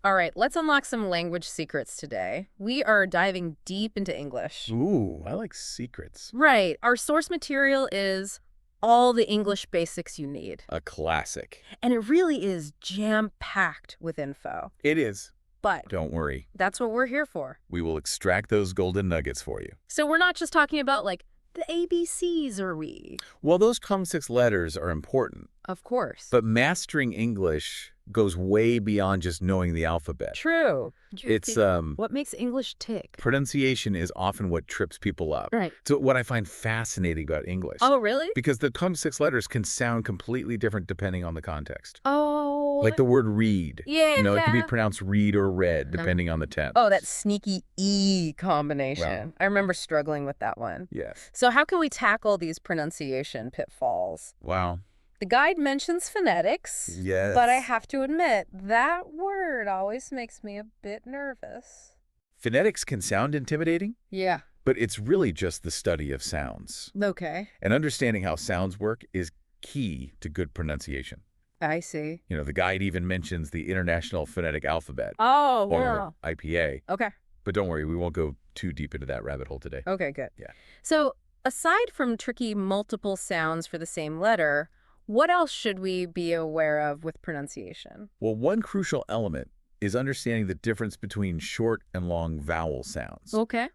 All right, let's unlock some language secrets today. We are diving deep into English. Ooh, I like secrets. Right. Our source material is all the English basics you need. A classic. And it really is jam-packed with info. It is. But Don't worry. that's what we're here for. We will extract those golden nuggets for you. So we're not just talking about, like, the ABCs, are we? Well, those complex letters are important, Of course. but mastering English goes way beyond just knowing the alphabet. True. It's What makes English tick? pronunciation is often what trips people up. Right. So what I find fascinating about English, Oh, really? because the complex letters can sound completely different depending on the context. Oh. Like the word read. Yeah. You know, it can be pronounced read or read depending on the tense. Oh, that sneaky E combination. Wow. I remember struggling with that one. Yes. So how can we tackle these pronunciation pitfalls? Wow. The guide mentions phonetics, Yes. but I have to admit, that word always makes me a bit nervous. Phonetics can sound intimidating, Yeah. but it's really just the study of sounds. Okay. And understanding how sounds work is key to good pronunciation. I see. You know, the guide even mentions the International Phonetic Alphabet, Oh, or wow. IPA. Okay. But don't worry, we won't go too deep into that rabbit hole today. Okay, good. Yeah. So aside from tricky multiple sounds for the same letter, what else should we be aware of with pronunciation? Well, one crucial element is understanding the difference between short and long vowel sounds, Okay.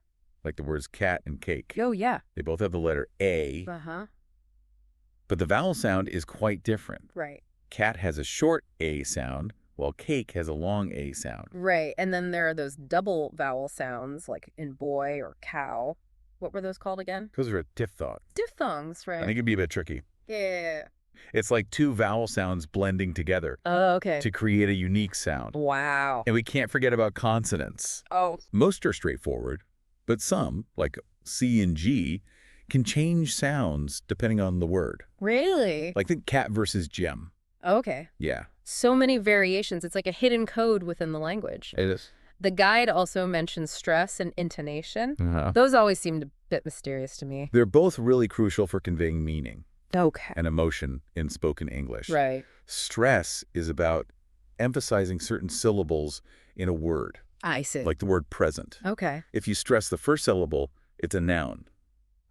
like the words cat and cake. Oh, yeah. They both have the letter A, Uh-huh. but the vowel sound is quite different. Right. Cat has a short A sound, while cake has a long A sound. Right. And then there are those double vowel sounds, like in boy or cow. What were those called again? Those are a diphthong. Diphthongs, right? I think it'd be a bit tricky. Yeah. It's like two vowel sounds blending together Oh, okay. to create a unique sound. Wow. And we can't forget about consonants. Oh. Most are straightforward, but some, like C and G, can change sounds depending on the word. Really? Like think cat versus gem. Okay. Yeah, So many variations. It's like a hidden code within the language. it is. The guide also mentions stress and intonation. Uh-huh. Those always seemed a bit mysterious to me. They're both really crucial for conveying meaning Okay. and emotion in spoken English. Right. Stress is about emphasizing certain syllables in a word, I see. like the word present. Okay. If you stress the first syllable, it's a noun.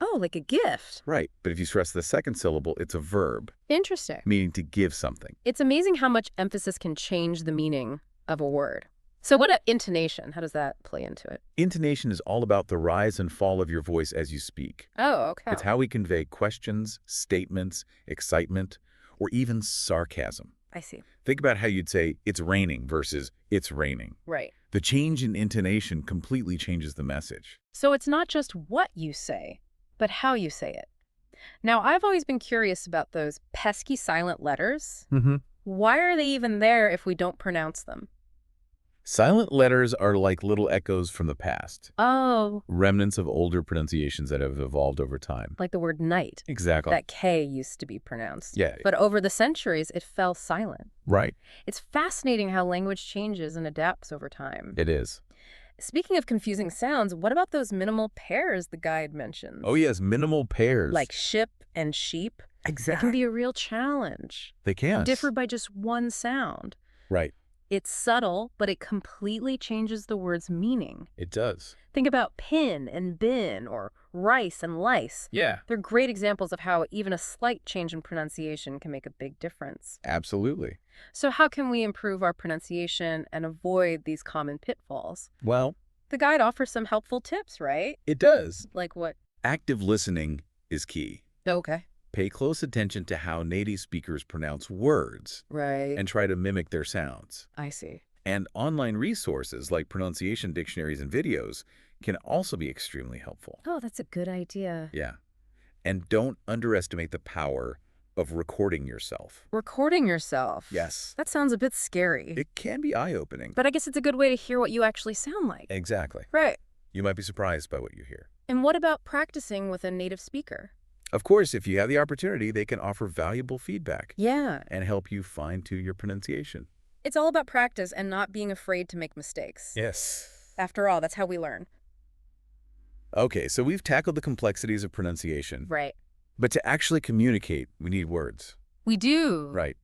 Oh, like a gift. Right. But if you stress the second syllable, it's a verb, Interesting. meaning to give something. It's amazing how much emphasis can change the meaning of a word. So what about intonation? How does that play into it? Intonation is all about the rise and fall of your voice as you speak. Oh, okay. It's how we convey questions, statements, excitement, or even sarcasm. I see. Think about how you'd say, it's raining versus it's raining. Right. The change in intonation completely changes the message. So it's not just what you say, but how you say it. Now, I've always been curious about those pesky silent letters. Mm-hmm. Why are they even there if we don't pronounce them? Silent letters are like little echoes from the past, Oh, remnants of older pronunciations that have evolved over time. like the word night. Exactly. That K used to be pronounced. Yeah. But over the centuries, it fell silent. Right. It's fascinating how language changes and adapts over time. It is. Speaking of confusing sounds, what about those minimal pairs the guide mentions? Oh, yes, minimal pairs. Like ship and sheep. It exactly. can be a real challenge. They can. Differ by just one sound. Right. It's subtle, but it completely changes the word's meaning. It does. Think about pin and bin or rice and lice. Yeah. They're great examples of how even a slight change in pronunciation can make a big difference. Absolutely. So how can we improve our pronunciation and avoid these common pitfalls? Well, The guide offers some helpful tips, right? it does. Like what? Active listening is key. Okay. Pay close attention to how native speakers pronounce words Right. and try to mimic their sounds. I see. And online resources like pronunciation dictionaries and videos can also be extremely helpful. Oh, that's a good idea. Yeah. And don't underestimate the power of recording yourself. Recording yourself. Yes. That sounds a bit scary. It can be eye-opening. But I guess it's a good way to hear what you actually sound like. Exactly. Right. You might be surprised by what you hear. And what about practicing with a native speaker? Of course, if you have the opportunity, they can offer valuable feedback Yeah. and help you fine-tune your pronunciation. It's all about practice and not being afraid to make mistakes. Yes. After all, that's how we learn. Okay, so we've tackled the complexities of pronunciation. Right. But to actually communicate, we need words. We do. Right.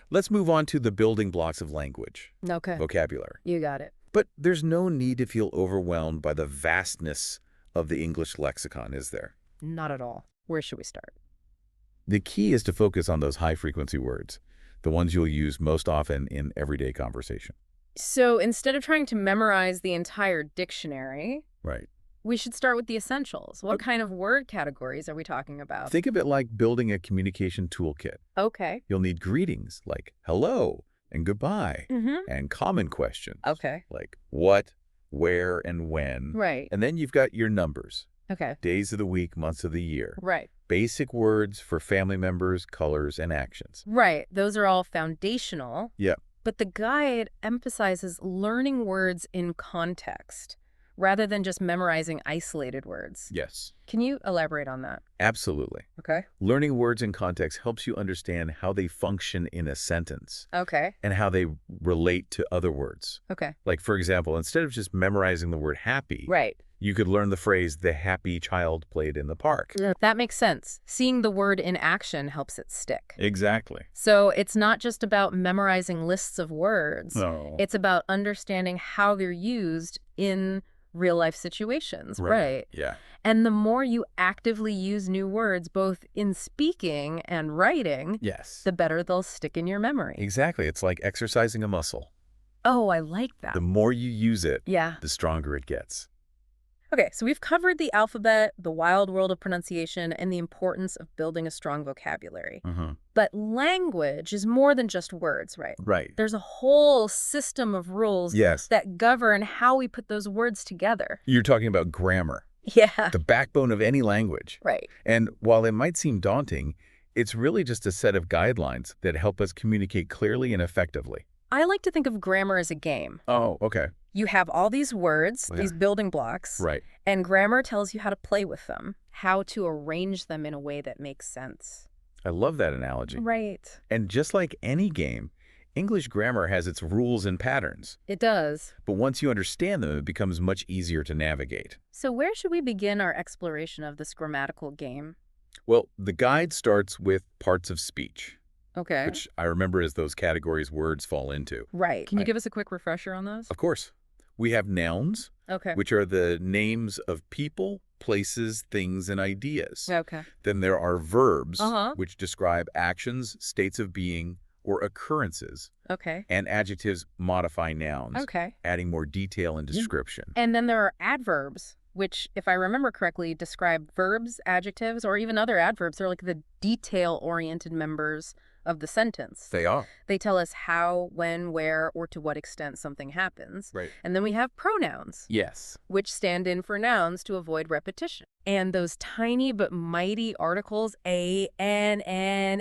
Let's move on to the building blocks of language, Okay. vocabulary. You got it. But there's no need to feel overwhelmed by the vastness of the English lexicon, is there? Not at all. Where should we start? The key is to focus on those high-frequency words, the ones you'll use most often in everyday conversation. So instead of trying to memorize the entire dictionary, Right. we should start with the essentials. What kind of word categories are we talking about? Think of it like building a communication toolkit. Okay. You'll need greetings like hello and goodbye, Mm-hmm. and common questions Okay. like what, where, and when. Right. And then you've got your numbers, Okay. days of the week, months of the year. Right. Basic words for family members, colors, and actions. Right. Those are all foundational. Yeah. But the guide emphasizes learning words in context rather than just memorizing isolated words. Yes. Can you elaborate on that? Absolutely. Okay. Learning words in context helps you understand how they function in a sentence Okay. and how they relate to other words. Okay. Like, for example, instead of just memorizing the word happy, Right. you could learn the phrase, the happy child played in the park. That makes sense. Seeing the word in action helps it stick. Exactly. So it's not just about memorizing lists of words. No. It's about understanding how they're used in real-life situations, right? Yeah. And the more you actively use new words, both in speaking and writing, Yes. the better they'll stick in your memory. Exactly. It's like exercising a muscle. Oh, I like that. The more you use it, Yeah. the stronger it gets. Okay, so we've covered the alphabet, the wild world of pronunciation, and the importance of building a strong vocabulary. But language is more than just words, right? Right. There's a whole system of rules Yes. that govern how we put those words together. You're talking about grammar, Yeah. the backbone of any language. Right. And while it might seem daunting, it's really just a set of guidelines that help us communicate clearly and effectively. I like to think of grammar as a game. Oh, okay. You have all these words, Yeah. these building blocks, Right. and grammar tells you how to play with them, how to arrange them in a way that makes sense. I love that analogy. Right. And just like any game, English grammar has its rules and patterns. It does. But once you understand them, it becomes much easier to navigate. So where should we begin our exploration of this grammatical game? Well, the guide starts with parts of speech, Okay. which I remember as those categories words fall into. Right. Can you Right. give us a quick refresher on those? Of course, we have nouns, Okay. which are the names of people, places, things, and ideas. Okay. Then there are verbs, Uh-huh. which describe actions, states of being, or occurrences. Okay. And adjectives modify nouns, Okay. adding more detail and description. And then there are adverbs, which, if I remember correctly, describe verbs, adjectives, or even other adverbs. They're like the detail-oriented members of the sentence. They are. They tell us how, when, where, or to what extent something happens. Right. And then we have pronouns, Yes. which stand in for nouns to avoid repetition. And those tiny but mighty articles, a, an,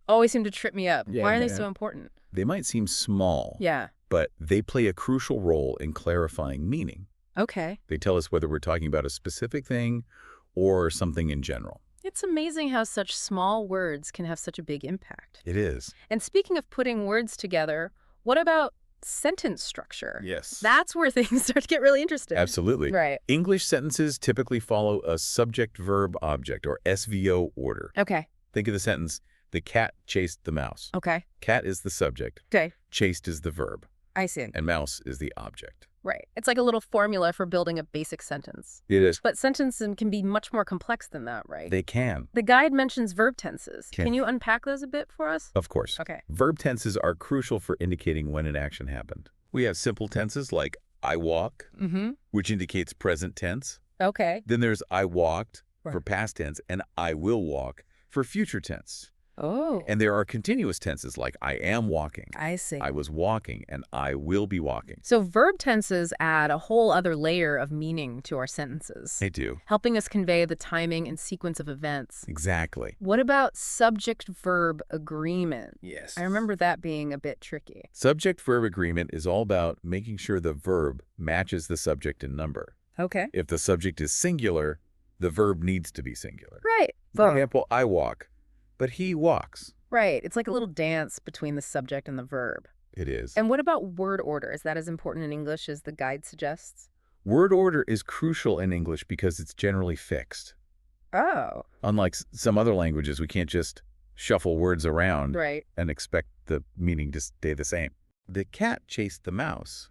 always seem to trip me up. Yeah, Why are they man. so important? They might seem small, Yeah. but they play a crucial role in clarifying meaning. Okay. They tell us whether we're talking about a specific thing or something in general. It's amazing how such small words can have such a big impact. It is. And speaking of putting words together, what about sentence structure? Yes. That's where things start to get really interesting. Absolutely. Right. English sentences typically follow a subject-verb-object, or SVO order. Okay. Think of the sentence, the cat chased the mouse. Okay. Cat is the subject, Okay. chased is the verb, I see. and mouse is the object. Right. It's like a little formula for building a basic sentence. It is. But sentences can be much more complex than that, right? They can. The guide mentions verb tenses. Can. Can you unpack those a bit for us? Of course. Okay. Verb tenses are crucial for indicating when an action happened. We have simple tenses like I walk, Mm-hmm. which indicates present tense. Okay. Then there's I walked for Right. past tense, and I will walk for future tense. Oh. And there are continuous tenses like I am walking, I see. I was walking, and I will be walking. So verb tenses add a whole other layer of meaning to our sentences, They do. helping us convey the timing and sequence of events. Exactly. What about subject-verb agreement? Yes. I remember that being a bit tricky. Subject-verb agreement is all about making sure the verb matches the subject in number. Okay. If the subject is singular, the verb needs to be singular. Right. For example, I walk, but he walks. Right. It's like a little dance between the subject and the verb. It is. And what about word order? Is that as important in English as the guide suggests? Word order is crucial in English because it's generally fixed. Oh, Unlike some other languages, we can't just shuffle words around right. and expect the meaning to stay the same. The cat chased the mouse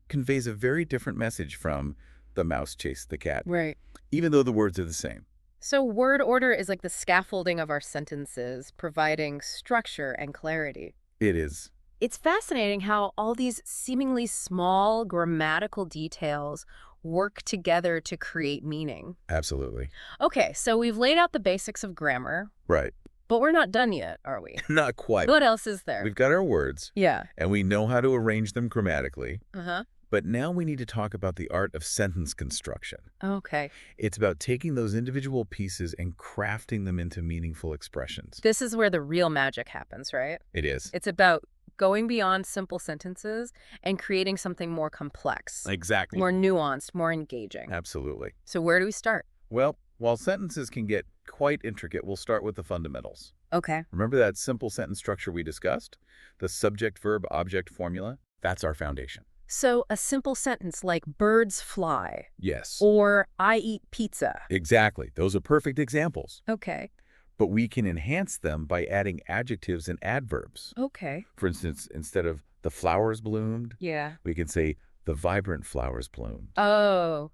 conveys a very different message from the mouse chased the cat, Right. even though the words are the same. So word order is like the scaffolding of our sentences, providing structure and clarity. It is. It's fascinating how all these seemingly small grammatical details work together to create meaning. Absolutely. Okay, so we've laid out the basics of grammar, Right. but we're not done yet, are we? Not quite. What else is there? We've got our words, Yeah. and we know how to arrange them grammatically. Uh-huh. But now we need to talk about the art of sentence construction. Okay. It's about taking those individual pieces and crafting them into meaningful expressions. This is where the real magic happens, right? It is. It's about going beyond simple sentences and creating something more complex, Exactly. more nuanced, more engaging. Absolutely. So where do we start? Well, while sentences can get quite intricate, we'll start with the fundamentals. Okay. Remember that simple sentence structure we discussed? The subject, verb, object formula? That's our foundation. So a simple sentence like birds fly Yes. or I eat pizza. Exactly. Those are perfect examples. Okay. But we can enhance them by adding adjectives and adverbs. Okay. For instance, instead of the flowers bloomed, Yeah. we can say the vibrant flowers bloomed. Oh,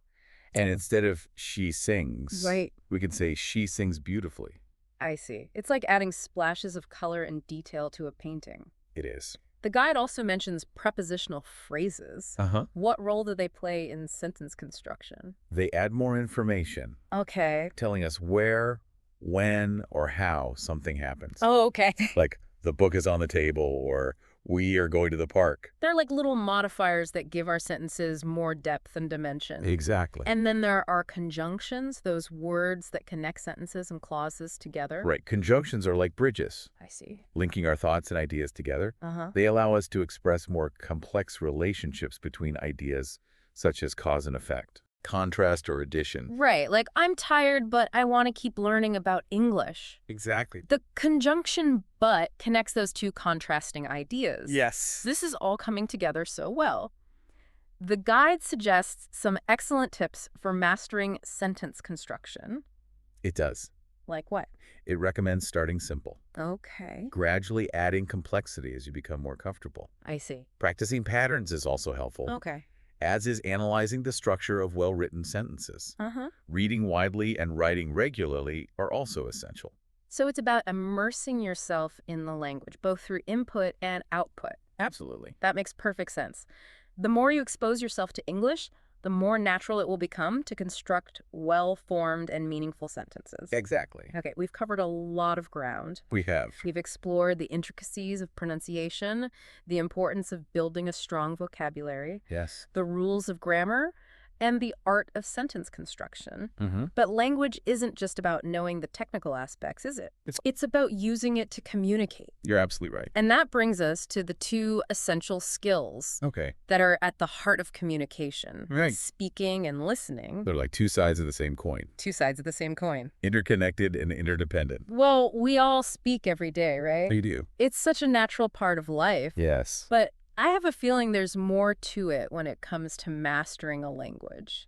And instead of she sings, right. we can say she sings beautifully. I see. It's like adding splashes of color and detail to a painting. It is. The guide also mentions prepositional phrases. Uh-huh. What role do they play in sentence construction? They add more information, Okay. telling us where, when, or how something happens. Oh, okay. Like the book is on the table or we are going to the park. They're like little modifiers that give our sentences more depth and dimension. Exactly. And then there are conjunctions, those words that connect sentences and clauses together. Right. Conjunctions are like bridges, I see. linking our thoughts and ideas together. Uh-huh. They allow us to express more complex relationships between ideas, such as cause and effect, contrast or addition. Right. Like, I'm tired, but I want to keep learning about English. Exactly. The conjunction but connects those two contrasting ideas. Yes. This is all coming together so well. The guide suggests some excellent tips for mastering sentence construction. It does. Like what? It recommends starting simple, Okay. gradually adding complexity as you become more comfortable. I see. Practicing patterns is also helpful, Okay. as is analyzing the structure of well-written sentences. Uh-huh. Reading widely and writing regularly are also essential. So it's about immersing yourself in the language, both through input and output. Absolutely. That makes perfect sense. The more you expose yourself to English, the more natural it will become to construct well-formed and meaningful sentences. Exactly. Okay, we've covered a lot of ground. We have. We've explored the intricacies of pronunciation, the importance of building a strong vocabulary, Yes. the rules of grammar, and the art of sentence construction. Mm-hmm. But language isn't just about knowing the technical aspects, is it? It's about using it to communicate. You're absolutely right. And that brings us to the two essential skills Okay. that are at the heart of communication. Right. Speaking and listening. They're like two sides of the same coin, Two sides of the same coin. interconnected and interdependent. Well, we all speak every day, right? You do. It's such a natural part of life. Yes. But I have a feeling there's more to it when it comes to mastering a language.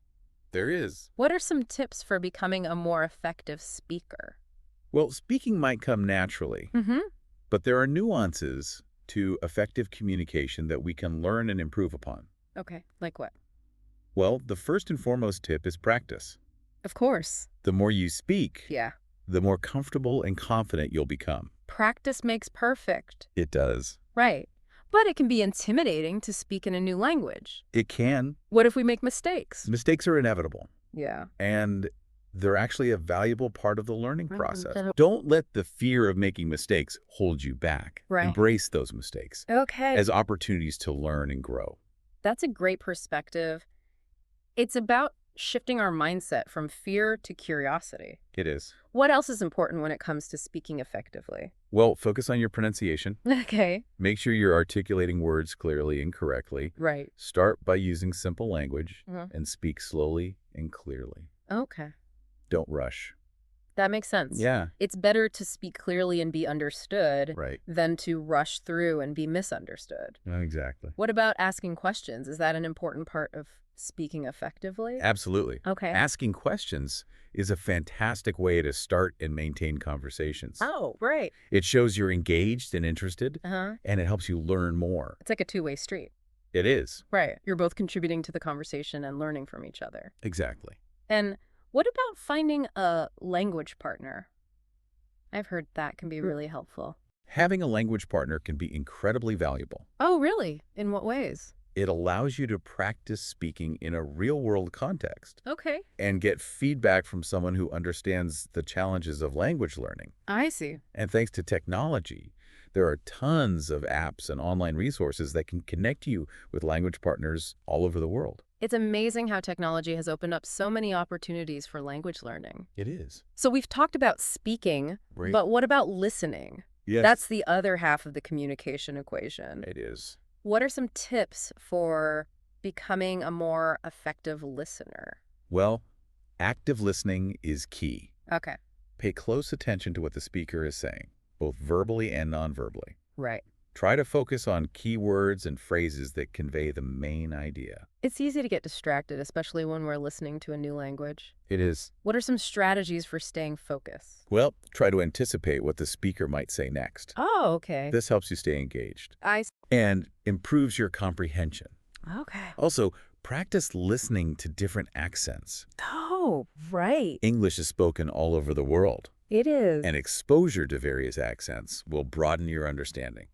There is. What are some tips for becoming a more effective speaker? Well, speaking might come naturally, Mm-hmm. but there are nuances to effective communication that we can learn and improve upon. Okay, like what? Well, the first and foremost tip is practice. Of course. The more you speak, Yeah. the more comfortable and confident you'll become. Practice makes perfect. It does. Right. But it can be intimidating to speak in a new language. It can. What if we make mistakes? Mistakes are inevitable, Yeah. and they're actually a valuable part of the learning process. Mhm. Don't let the fear of making mistakes hold you back. Right. Embrace those mistakes Okay. as opportunities to learn and grow. That's a great perspective. It's about shifting our mindset from fear to curiosity. It is. What else is important when it comes to speaking effectively? Well, focus on your pronunciation. Okay. Make sure you're articulating words clearly and correctly. Right. Start by using simple language Mhm. and speak slowly and clearly. Okay. Don't rush. That makes sense. Yeah. It's better to speak clearly and be understood Right. than to rush through and be misunderstood. Exactly. What about asking questions? Is that an important part of speaking effectively? Absolutely. Okay. Asking questions is a fantastic way to start and maintain conversations. Oh, right. It shows you're engaged and interested, Uh-huh. and it helps you learn more. It's like a two-way street. It is. Right. You're both contributing to the conversation and learning from each other. Exactly. And what about finding a language partner? I've heard that can be really helpful. Having a language partner can be incredibly valuable. Oh, really? In what ways? It allows you to practice speaking in a real-world context Okay. and get feedback from someone who understands the challenges of language learning. I see. And thanks to technology, there are tons of apps and online resources that can connect you with language partners all over the world. It's amazing how technology has opened up so many opportunities for language learning. It is. So we've talked about speaking, Right. but what about listening? Yes. That's the other half of the communication equation. It is. What are some tips for becoming a more effective listener? Well, active listening is key. Okay. Pay close attention to what the speaker is saying, both verbally and non-verbally. Right. Try to focus on key words and phrases that convey the main idea. It's easy to get distracted, especially when we're listening to a new language. It is. What are some strategies for staying focused? Well, try to anticipate what the speaker might say next. Oh, okay. This helps you stay engaged I and improves your comprehension. Okay. Also, practice listening to different accents. Oh, right. English is spoken all over the world, It is. and exposure to various accents will broaden your understanding.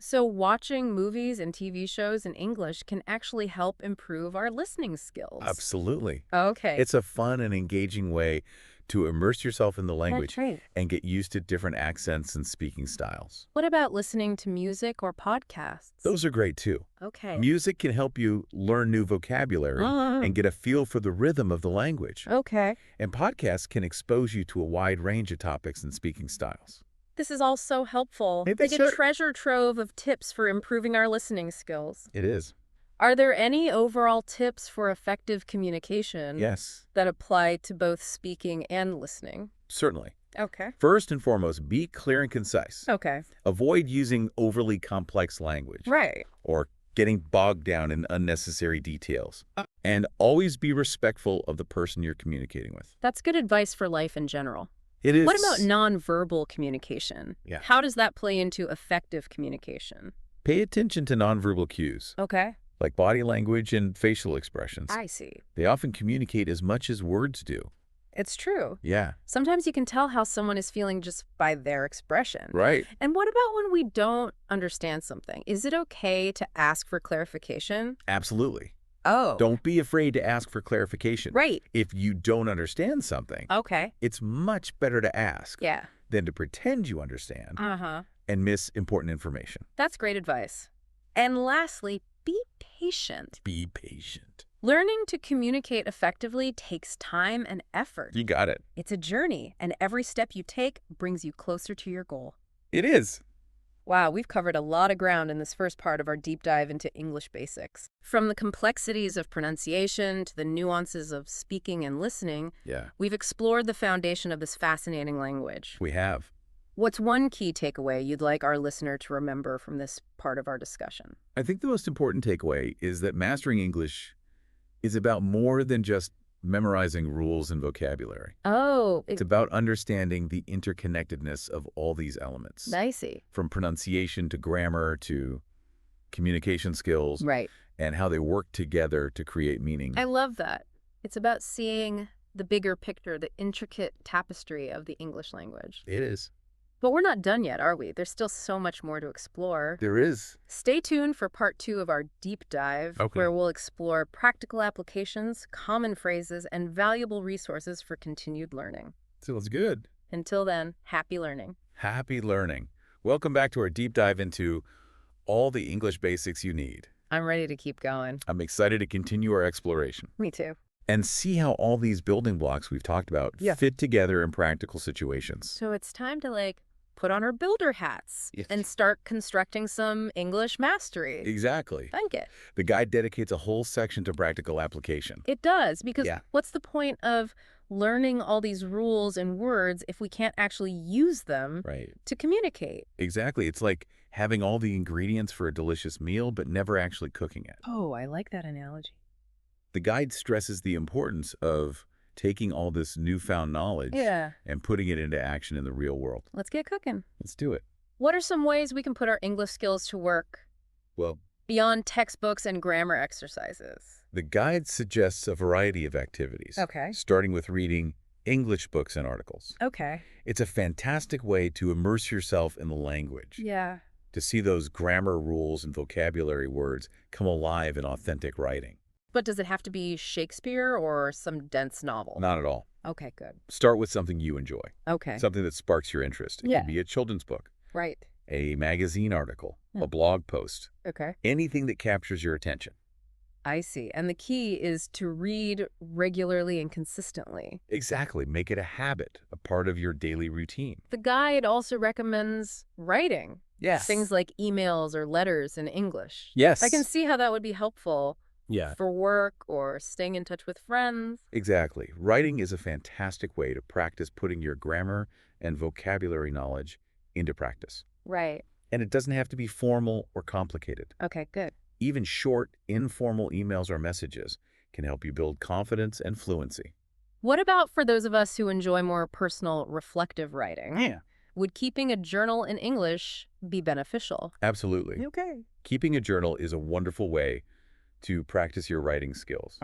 So watching movies and TV shows in English can actually help improve our listening skills. Absolutely. Okay. It's a fun and engaging way to immerse yourself in the language That's right. and get used to different accents and speaking styles. What about listening to music or podcasts? Those are great too. Okay. Music can help you learn new vocabulary and get a feel for the rhythm of the language. Okay. And podcasts can expose you to a wide range of topics and speaking styles. This is all so helpful. Ain't they Like a sure? treasure trove of tips for improving our listening skills. It is. Are there any overall tips for effective communication Yes, that apply to both speaking and listening? certainly. Okay. First and foremost, be clear and concise. Okay. Avoid using overly complex language Right. or getting bogged down in unnecessary details. And always be respectful of the person you're communicating with. That's good advice for life in general. It is. What about nonverbal communication? Yeah. How does that play into effective communication? Pay attention to nonverbal cues, Okay. like body language and facial expressions. I see. They often communicate as much as words do. It's true. Yeah. Sometimes you can tell how someone is feeling just by their expression. Right. And what about when we don't understand something? Is it okay to ask for clarification? Absolutely. Oh. Don't be afraid to ask for clarification. Right. If you don't understand something, Okay. it's much better to ask Yeah. than to pretend you understand Uh-huh. and miss important information. That's great advice. And lastly, be patient. Be patient. Learning to communicate effectively takes time and effort. You got it. It's a journey, and every step you take brings you closer to your goal. It is. Wow, we've covered a lot of ground in this first part of our deep dive into English basics. From the complexities of pronunciation to the nuances of speaking and listening, Yeah, we've explored the foundation of this fascinating language. we have. What's one key takeaway you'd like our listener to remember from this part of our discussion? I think the most important takeaway is that mastering English is about more than just memorizing rules and vocabulary. Oh, It's about understanding the interconnectedness of all these elements, I see. from pronunciation to grammar to communication skills, Right. and how they work together to create meaning. I love that. It's about seeing the bigger picture, the intricate tapestry of the English language. It is. But we're not done yet, are we? There's still so much more to explore. There is. Stay tuned for part 2 of our deep dive, Okay. where we'll explore practical applications, common phrases, and valuable resources for continued learning. So it's good. Until then, happy learning. Happy learning. Welcome back to our deep dive into all the English basics you need. I'm ready to keep going. I'm excited to continue our exploration Me too. and see how all these building blocks we've talked about Yeah. fit together in practical situations. So it's time to, put on our builder hats Yes. and start constructing some English mastery. Exactly. Thank it. The guide dedicates a whole section to practical application. It does, because Yeah. what's the point of learning all these rules and words if we can't actually use them Right. to communicate? Exactly. It's like having all the ingredients for a delicious meal, but never actually cooking it. Oh, I like that analogy. The guide stresses the importance of taking all this newfound knowledge Yeah. and putting it into action in the real world. Let's get cooking. Let's do it. What are some ways we can put our English skills to work Well, beyond textbooks and grammar exercises? the guide suggests a variety of activities, Okay. starting with reading English books and articles. Okay. It's a fantastic way to immerse yourself in the language, Yeah. to see those grammar rules and vocabulary words come alive in authentic writing. But does it have to be Shakespeare or some dense novel? Not at all. Okay, good. Start with something you enjoy, Okay. something that sparks your interest. It Yeah. could be a children's book, Right. a magazine article, Yeah. a blog post, Okay. anything that captures your attention. I see. And the key is to read regularly and consistently. Exactly. Make it a habit, a part of your daily routine. The guide also recommends writing. Yes. Things like emails or letters in English. Yes. I can see how that would be helpful Yeah. for work or staying in touch with friends. Exactly. Writing is a fantastic way to practice putting your grammar and vocabulary knowledge into practice. Right. And it doesn't have to be formal or complicated. Okay, good. Even short, informal emails or messages can help you build confidence and fluency. What about for those of us who enjoy more personal, reflective writing? Yeah. Would keeping a journal in English be beneficial? Absolutely. Okay. Keeping a journal is a wonderful way to practice your writing skills,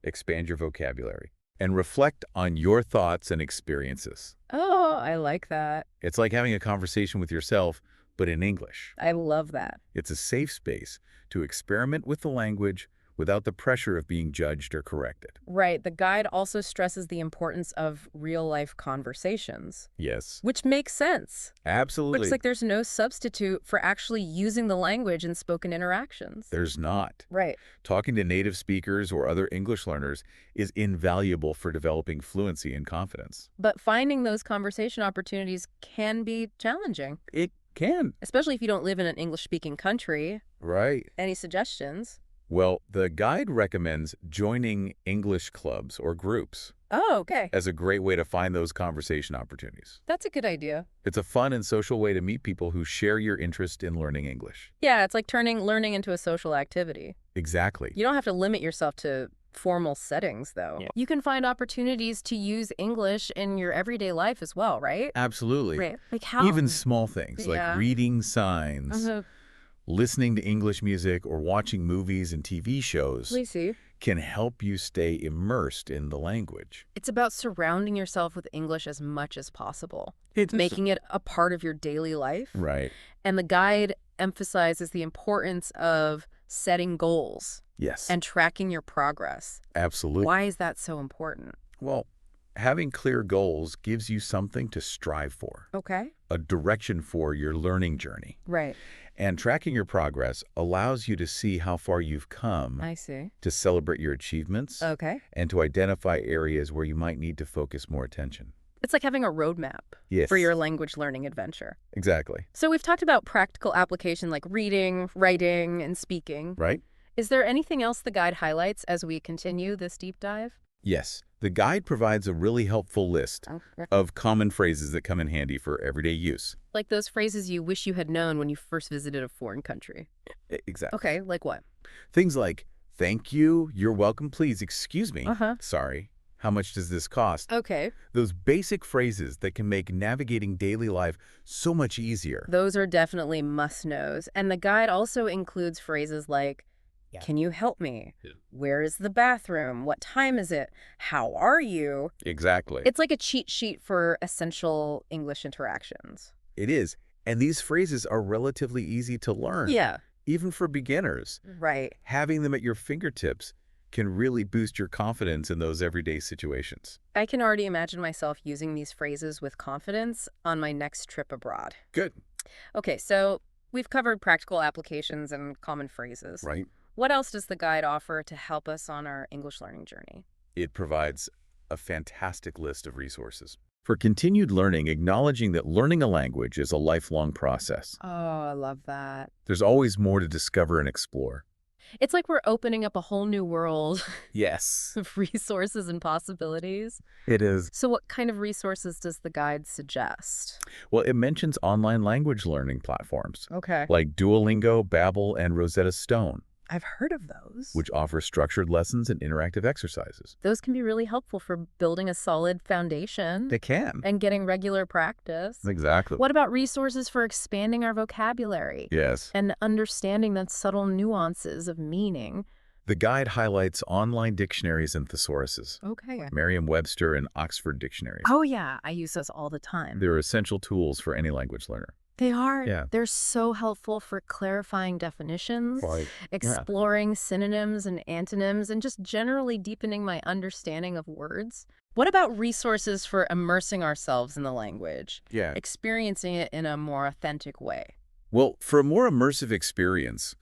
expand your vocabulary, and reflect on your thoughts and experiences. Oh, I like that. It's like having a conversation with yourself, but in English. I love that. It's a safe space to experiment with the language without the pressure of being judged or corrected. Right. The guide also stresses the importance of real-life conversations, Yes, which makes sense. absolutely. Looks like there's no substitute for actually using the language in spoken interactions. There's not. Right. Talking to native speakers or other English learners is invaluable for developing fluency and confidence. But finding those conversation opportunities can be challenging, It can. especially if you don't live in an English-speaking country. Right. Any suggestions? Well, the guide recommends joining English clubs or groups Oh, okay. as a great way to find those conversation opportunities. That's a good idea. It's a fun and social way to meet people who share your interest in learning English. Yeah, it's like turning learning into a social activity. Exactly. You don't have to limit yourself to formal settings, though. Yeah. You can find opportunities to use English in your everyday life as well, right? Absolutely. Right. Like how? Even small things Yeah. like reading signs, Uh-huh. listening to English music, or watching movies and TV shows We see. can help you stay immersed in the language. It's about surrounding yourself with English as much as possible, It's making it a part of your daily life. right. And the guide emphasizes the importance of setting goals Yes, and tracking your progress. absolutely. Why is that so important? Well, having clear goals gives you something to strive for, Okay. a direction for your learning journey. Right. And tracking your progress allows you to see how far you've come, I see. to celebrate your achievements, Okay. and to identify areas where you might need to focus more attention. It's like having a roadmap Yes. for your language learning adventure. Exactly. So we've talked about practical application like reading, writing, and speaking. Right? Is there anything else the guide highlights as we continue this deep dive? Yes. The guide provides a really helpful list of common phrases that come in handy for everyday use. Like those phrases you wish you had known when you first visited a foreign country. Exactly. Okay, like what? Things like, thank you, you're welcome, please, excuse me, Uh-huh. sorry, how much does this cost? Okay. Those basic phrases that can make navigating daily life so much easier. Those are definitely must-knows. And the guide also includes phrases like, Yeah. can you help me? Yeah. Where is the bathroom? What time is it? How are you? Exactly. It's like a cheat sheet for essential English interactions. It is. And these phrases are relatively easy to learn. Yeah. Even for beginners. Right. Having them at your fingertips can really boost your confidence in those everyday situations. I can already imagine myself using these phrases with confidence on my next trip abroad. Good. Okay, so we've covered practical applications and common phrases. Right? What else does the guide offer to help us on our English learning journey? It provides a fantastic list of resources. For continued learning, acknowledging that learning a language is a lifelong process. Oh, I love that. There's always more to discover and explore. It's like we're opening up a whole new world Yes, of resources and possibilities. it is. So what kind of resources does the guide suggest? Well, it mentions online language learning platforms Okay. like Duolingo, Babbel, and Rosetta Stone, I've heard of those. which offer structured lessons and interactive exercises. Those can be really helpful for building a solid foundation They can. and getting regular practice. Exactly. What about resources for expanding our vocabulary Yes. and understanding the subtle nuances of meaning? The guide highlights online dictionaries and thesauruses, Okay. Merriam-Webster and Oxford dictionaries. Oh, yeah. I use those all the time. They're essential tools for any language learner. They are. Yeah. They're so helpful for clarifying definitions, Right. exploring synonyms and antonyms, and just generally deepening my understanding of words. What about resources for immersing ourselves in the language, Yeah. experiencing it in a more authentic way? Well, for a more immersive experience,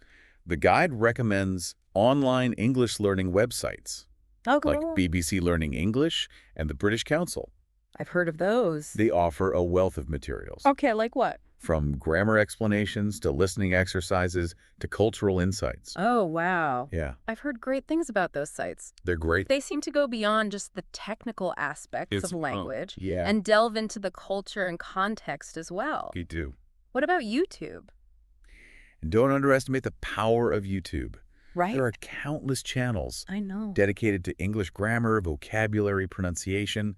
the guide recommends online English learning websites Oh, like cool. BBC Learning English and the British Council. I've heard of those. They offer a wealth of materials, Okay, like what? from grammar explanations to listening exercises to cultural insights. Oh, wow. Yeah, I've heard great things about those sites. they're great. They seem to go beyond just the technical aspects It's- of language Yeah, and delve into the culture and context as well. you do. What about YouTube? And don't underestimate the power of YouTube. Right? There are countless channels I know. dedicated to English grammar, vocabulary, pronunciation,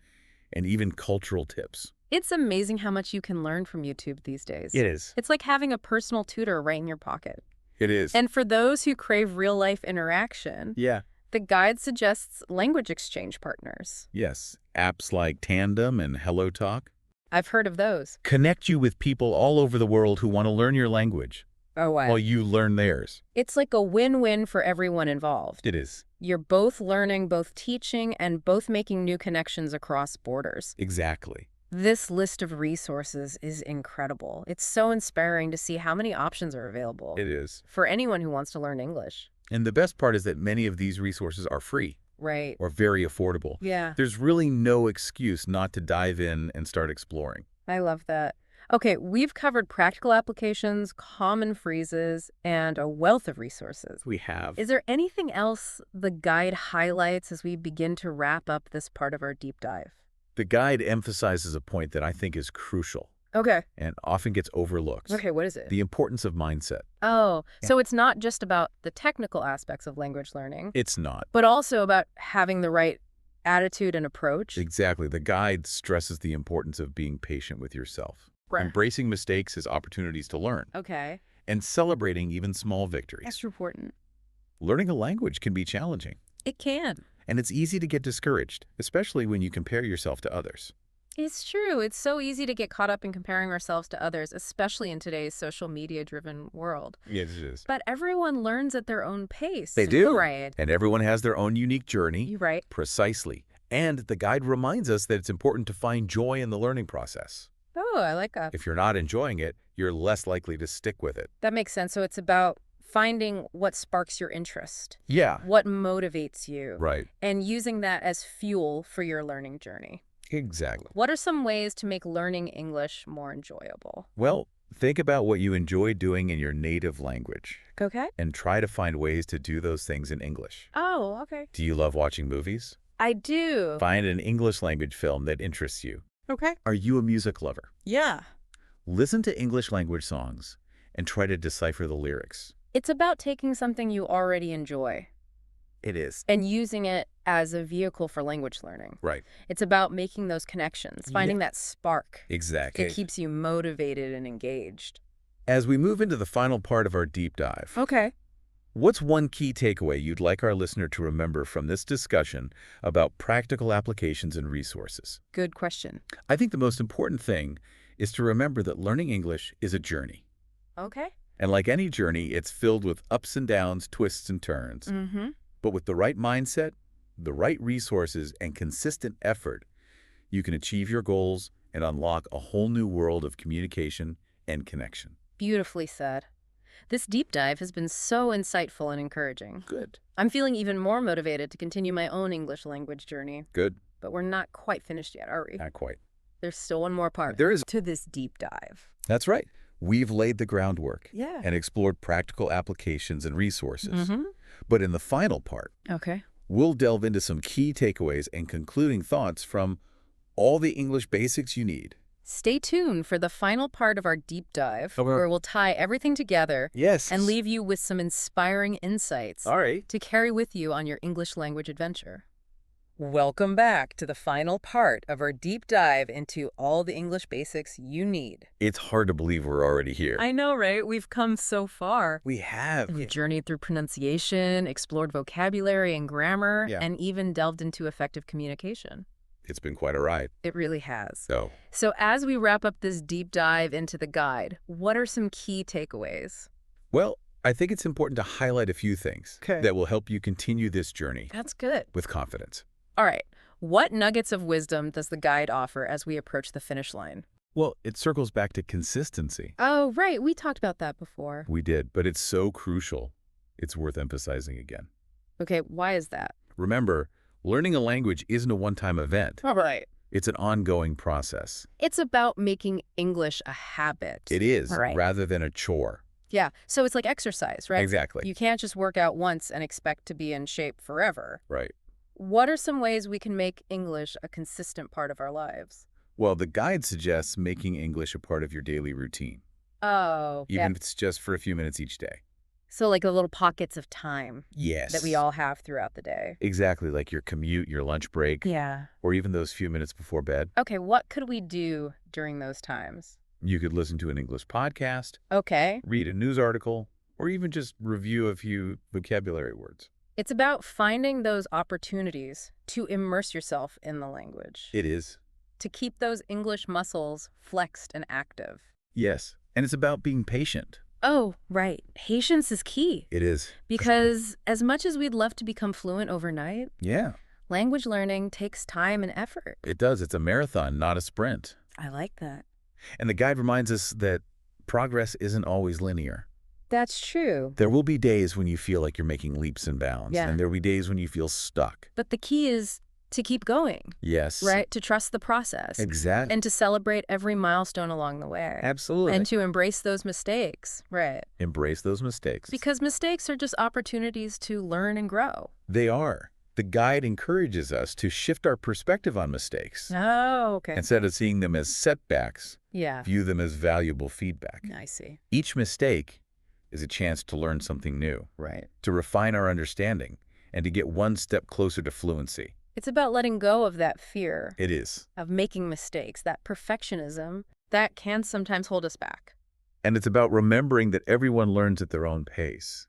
and even cultural tips. It's amazing how much you can learn from YouTube these days. It is. It's like having a personal tutor right in your pocket. It is. And for those who crave real-life interaction, Yeah. the guide suggests language exchange partners. Yes. Apps like Tandem and HelloTalk I've heard of those. connect you with people all over the world who want to learn your language Oh, wow. while you learn theirs. It's like a win-win for everyone involved. It is. You're both learning, both teaching, and both making new connections across borders. Exactly. This list of resources is incredible. It's so inspiring to see how many options are available It is. for anyone who wants to learn English. And the best part is that many of these resources are free Right. or very affordable. Yeah, There's really no excuse not to dive in and start exploring. I love that. Okay, we've covered practical applications, common phrases, and a wealth of resources. We have. Is there anything else the guide highlights as we begin to wrap up this part of our deep dive? The guide emphasizes a point that I think is crucial Okay. and often gets overlooked. Okay, what is it? The importance of mindset. Oh, Yeah. so it's not just about the technical aspects of language learning, It's not. but also about having the right attitude and approach. Exactly. The guide stresses the importance of being patient with yourself, embracing mistakes as opportunities to learn, Okay. and celebrating even small victories. That's important. Learning a language can be challenging, It can. and it's easy to get discouraged, especially when you compare yourself to others. It's true. It's so easy to get caught up in comparing ourselves to others, especially in today's social media-driven world. Yes, it is. But everyone learns at their own pace. They do. Right. And everyone has their own unique journey. You're right. Precisely. And the guide reminds us that it's important to find joy in the learning process. Oh, I like that. If you're not enjoying it, you're less likely to stick with it. That makes sense. So it's about finding what sparks your interest, Yeah. what motivates you, Right. and using that as fuel for your learning journey. Exactly. What are some ways to make learning English more enjoyable? Well, think about what you enjoy doing in your native language Okay. and try to find ways to do those things in English. Oh, okay. Do you love watching movies? I do. Find an English language film that interests you. Okay. Are you a music lover? Yeah. Listen to English language songs and try to decipher the lyrics. It's about taking something you already enjoy It is. and using it as a vehicle for language learning. Right. It's about making those connections, finding that spark. Exactly. It keeps you motivated and engaged. As we move into the final part of our deep dive, Okay. what's one key takeaway you'd like our listener to remember from this discussion about practical applications and resources? Good question. I think the most important thing is to remember that learning English is a journey. Okay. And like any journey, it's filled with ups and downs, twists and turns. Mm-hmm. But with the right mindset, the right resources, and consistent effort, you can achieve your goals and unlock a whole new world of communication and connection. Beautifully said. This deep dive has been so insightful and encouraging. Good. I'm feeling even more motivated to continue my own English language journey, Good. but we're not quite finished yet, are we? Not quite. There's still one more part There is. to this deep dive. That's right. We've laid the groundwork Yeah. and explored practical applications and resources. Mm-hmm. But in the final part, Okay. we'll delve into some key takeaways and concluding thoughts from all the English basics you need. Stay tuned for the final part of our deep dive, Okay. where we'll tie everything together Yes. and leave you with some inspiring insights All right. to carry with you on your English language adventure. Welcome back to the final part of our deep dive into all the English basics you need. It's hard to believe we're already here. I know, right? We've come so far. We have. We've journeyed through pronunciation, explored vocabulary and grammar, Yeah. and even delved into effective communication. It's been quite a ride. It really has. So, as we wrap up this deep dive into the guide, what are some key takeaways? well, I think it's important to highlight a few things Okay. that will help you continue this journey That's good. with confidence. All right. What nuggets of wisdom does the guide offer as we approach the finish line? Well, it circles back to consistency. Oh, right. We talked about that before. We did, but it's so crucial. It's worth emphasizing again. Okay, why is that? Remember, learning a language isn't a one-time event. All right. It's an ongoing process. It's about making English a habit. It is, Right. rather than a chore. Yeah, so it's like exercise, right? Exactly. You can't just work out once and expect to be in shape forever. Right. What are some ways we can make English a consistent part of our lives? Well, the guide suggests making English a part of your daily routine, Oh, even yeah. if it's just for a few minutes each day. So like the little pockets of time Yes. that we all have throughout the day. Exactly, like your commute, your lunch break, Yeah. or even those few minutes before bed. Okay, what could we do during those times? You could listen to an English podcast, Okay. read a news article, or even just review a few vocabulary words. It's about finding those opportunities to immerse yourself in the language, It is. to keep those English muscles flexed and active. Yes. And it's about being patient. Oh, right. Patience is key. It is. Because as much as we'd love to become fluent overnight, Yeah, language learning takes time and effort. it does. It's a marathon, not a sprint. I like that. And the guide reminds us that progress isn't always linear. That's true. There will be days when you feel like you're making leaps and bounds. Yeah. And there will be days when you feel stuck. But the key is to keep going, Yes. right? To trust the process. Exactly. And to celebrate every milestone along the way. Absolutely. And to embrace those mistakes, right? Embrace those mistakes. Because mistakes are just opportunities to learn and grow. They are. The guide encourages us to shift our perspective on mistakes. Oh, okay. Instead of seeing them as setbacks, Yeah, view them as valuable feedback. I see. Each mistake is a chance to learn something new, Right. to refine our understanding, and to get one step closer to fluency. It's about letting go of that fear It is. of making mistakes, that perfectionism that can sometimes hold us back. And it's about remembering that everyone learns at their own pace.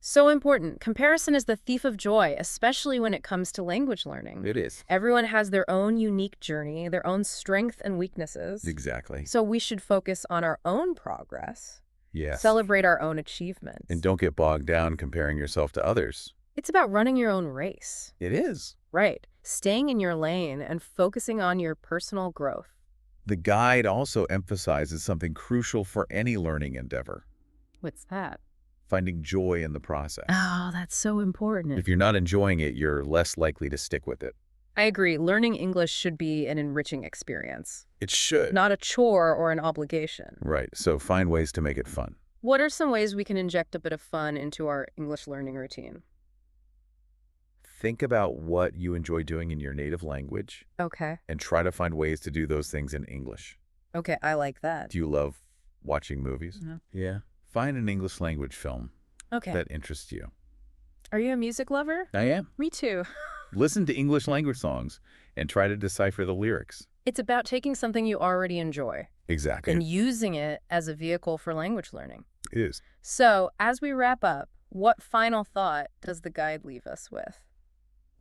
So important. Comparison is the thief of joy, especially when it comes to language learning. It is. Everyone has their own unique journey, their own strengths and weaknesses. Exactly. So we should focus on our own progress, Yes. celebrate our own achievements. And don't get bogged down comparing yourself to others. It's about running your own race. It is. Right. Staying in your lane and focusing on your personal growth. The guide also emphasizes something crucial for any learning endeavor: What's that? finding joy in the process. Oh, that's so important. If you're not enjoying it, you're less likely to stick with it. I agree. Learning English should be an enriching experience, It should. not a chore or an obligation. Right. So find ways to make it fun. What are some ways we can inject a bit of fun into our English learning routine? Think about what you enjoy doing in your native language Okay. and try to find ways to do those things in English. Okay, I like that. Do you love watching movies? No. Yeah. Find an English language film Okay. that interests you. Are you a music lover? I am. Me too. Listen to English language songs and try to decipher the lyrics. It's about taking something you already enjoy Exactly. and using it as a vehicle for language learning. It is. So, as we wrap up, what final thought does the guide leave us with?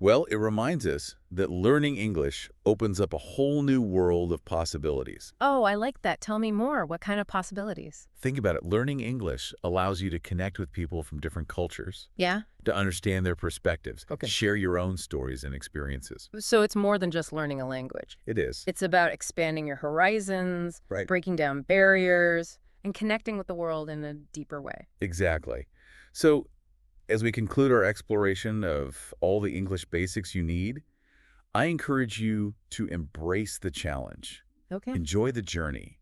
Well, it reminds us that learning English opens up a whole new world of possibilities. Oh, I like that. Tell me more. What kind of possibilities? Think about it. Learning English allows you to connect with people from different cultures, Yeah? to understand their perspectives, Okay. share your own stories and experiences. So it's more than just learning a language. It is. It's about expanding your horizons, Right. breaking down barriers, and connecting with the world in a deeper way. Exactly. So, as we conclude our exploration of all the English basics you need, I encourage you to embrace the challenge. Okay. Enjoy the journey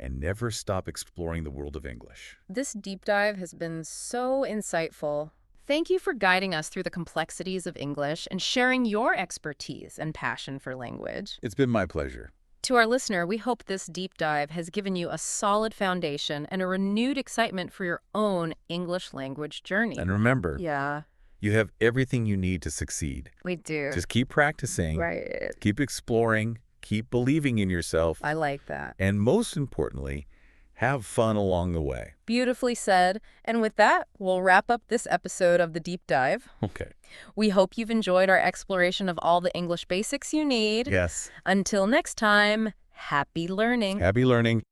and never stop exploring the world of English. This deep dive has been so insightful. Thank you for guiding us through the complexities of English and sharing your expertise and passion for language. It's been my pleasure. To our listener, we hope this deep dive has given you a solid foundation and a renewed excitement for your own English language journey. And remember, Yeah, you have everything you need to succeed. we do. Just keep practicing, Right. keep exploring, keep believing in yourself, I like that. and most importantly, have fun along the way. Beautifully said. And with that, we'll wrap up this episode of The Deep Dive. Okay. We hope you've enjoyed our exploration of all the English basics you need. Yes. Until next time, happy learning. Happy learning.